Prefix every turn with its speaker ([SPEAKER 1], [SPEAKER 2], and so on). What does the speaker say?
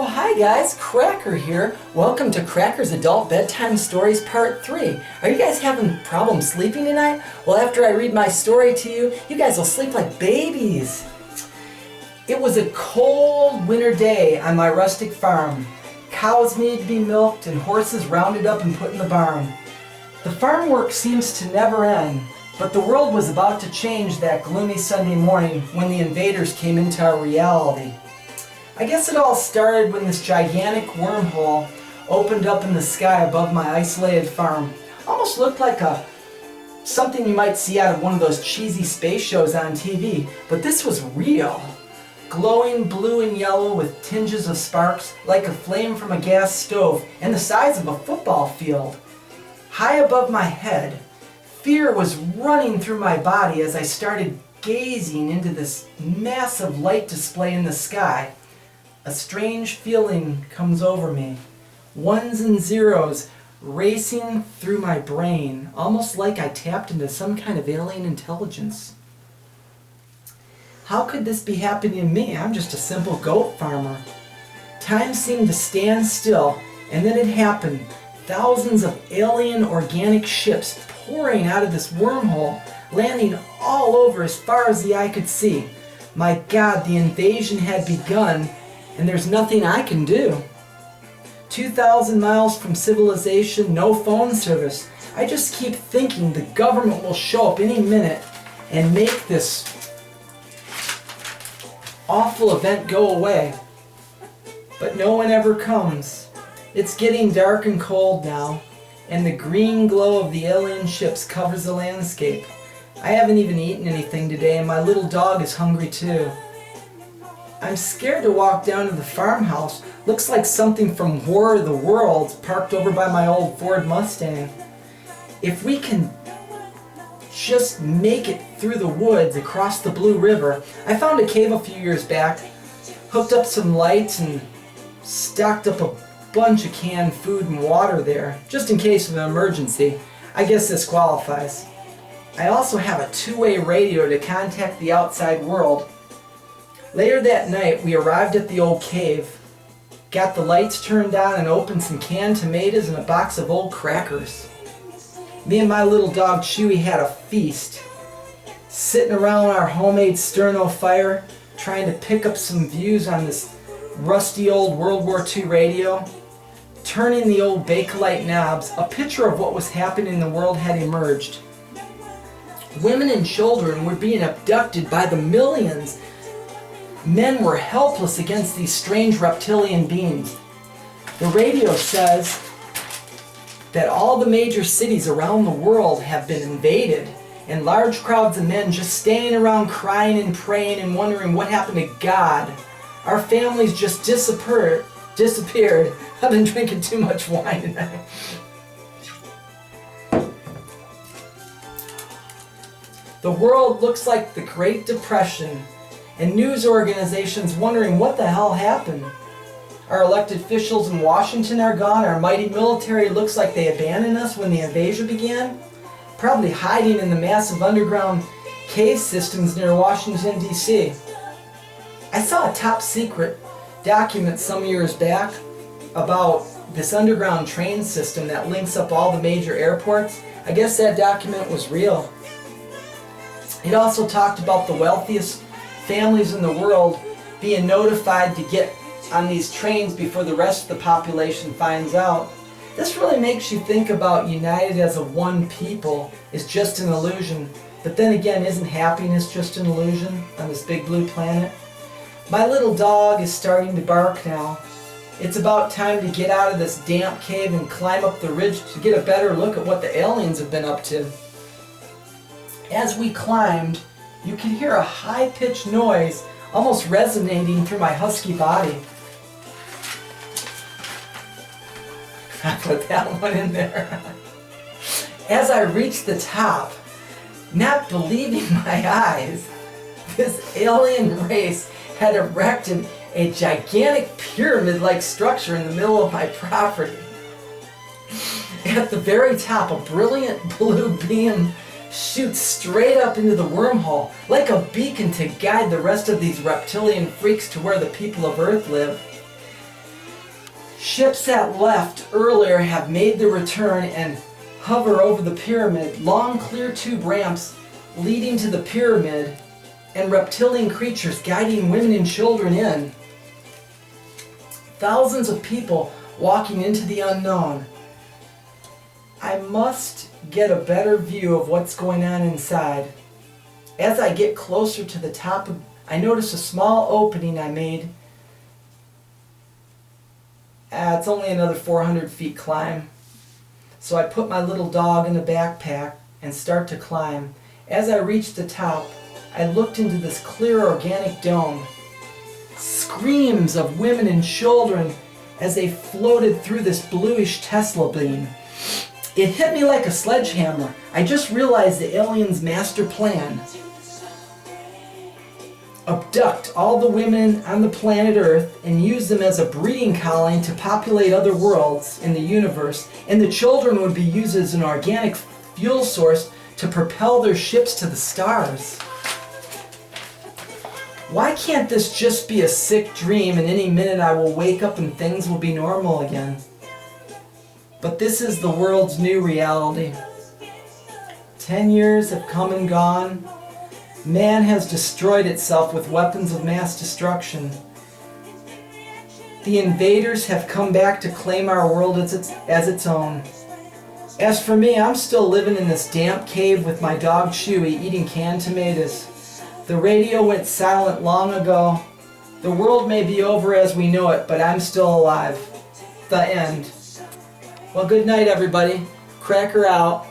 [SPEAKER 1] Oh, hi guys, Cracker here. Welcome to Crackers Adult Bedtime Stories Part 3. Are you guys having problems sleeping tonight? Well, after I read my story to you, you guys will sleep like babies. It was a cold winter day on my rustic farm. Cows needed to be milked and horses rounded up and put in the barn. The farm work seems to never end, but the world was about to change that gloomy Sunday morning when the invaders came into our reality. I guess it all started when this gigantic wormhole opened up in the sky above my isolated farm. Almost looked like something you might see out of one of those cheesy space shows on TV, but this was real. Glowing blue and yellow with tinges of sparks like a flame from a gas stove and the size of a football field. High above my head, fear was running through my body as I started gazing into this massive light display in the sky. A strange feeling comes over me. Ones and zeros racing through my brain, almost like I tapped into some kind of alien intelligence. How could this be happening to me? I'm just a simple goat farmer. Time seemed to stand still, and then it happened. Thousands of alien organic ships pouring out of this wormhole, landing all over as far as the eye could see. My God, the invasion had begun, and there's nothing I can do. 2,000 miles from civilization, no phone service. I just keep thinking the government will show up any minute and make this awful event go away. But no one ever comes. It's getting dark and cold now, and the green glow of the alien ships covers the landscape. I haven't even eaten anything today, and my little dog is hungry too. I'm scared to walk down to the farmhouse. Looks like something from War of the Worlds parked over by my old Ford Mustang. If we can just make it through the woods across the Blue River. I found a cave a few years back, hooked up some lights and stocked up a bunch of canned food and water there, just in case of an emergency. I guess this qualifies. I also have a two-way radio to contact the outside world. Later that night, we arrived at the old cave, got the lights turned on and opened some canned tomatoes and a box of old crackers. Me and my little dog Chewy had a feast, sitting around our homemade sterno fire, trying to pick up some views on this rusty old World War II radio. Turning the old Bakelite knobs, a picture of what was happening in the world had emerged. Women and children were being abducted by the millions. Men were helpless against these strange reptilian beings. The radio says that all the major cities around the world have been invaded, and large crowds of men just standing around crying and praying and wondering what happened to God. Our families just disappeared. I've been drinking too much wine tonight. The world looks like the Great Depression, and news organizations wondering what the hell happened. Our elected officials in Washington are gone. Our mighty military looks like they abandoned us when the invasion began, probably hiding in the massive underground cave systems near Washington, D.C. I saw a top secret document some years back about this underground train system that links up all the major airports. I guess that document was real. It also talked about the wealthiest families in the world being notified to get on these trains before the rest of the population finds out. This really makes you think about united as a one people is just an illusion. But then again, isn't happiness just an illusion on this big blue planet? My little dog is starting to bark now. It's about time to get out of this damp cave and climb up the ridge to get a better look at what the aliens have been up to. As we climbed, you could hear a high-pitched noise almost resonating through my husky body. I put that one in there. As I reached the top, not believing my eyes, this alien race had erected a gigantic pyramid-like structure in the middle of my property. At the very top, a brilliant blue beam shoots straight up into the wormhole, like a beacon to guide the rest of these reptilian freaks to where the people of Earth live. Ships that left earlier have made their return and hover over the pyramid. Long clear tube ramps leading to the pyramid and reptilian creatures guiding women and children in. Thousands of people walking into the unknown. I must get a better view of what's going on inside. As I get closer to the top, I notice a small opening I made. It's only another 400 feet climb. So I put my little dog in the backpack and start to climb. As I reached the top, I looked into this clear organic dome. Screams of women and children as they floated through this bluish Tesla beam. It hit me like a sledgehammer. I just realized the aliens' master plan. Abduct all the women on the planet Earth and use them as a breeding colony to populate other worlds in the universe, and the children would be used as an organic fuel source to propel their ships to the stars. Why can't this just be a sick dream and any minute I will wake up and things will be normal again? But this is the world's new reality. 10 years have come and gone. Man has destroyed itself with weapons of mass destruction. The invaders have come back to claim our world as its own. As for me, I'm still living in this damp cave with my dog Chewy eating canned tomatoes. The radio went silent long ago. The world may be over as we know it, but I'm still alive. The end. Well, good night, everybody. Cracker out.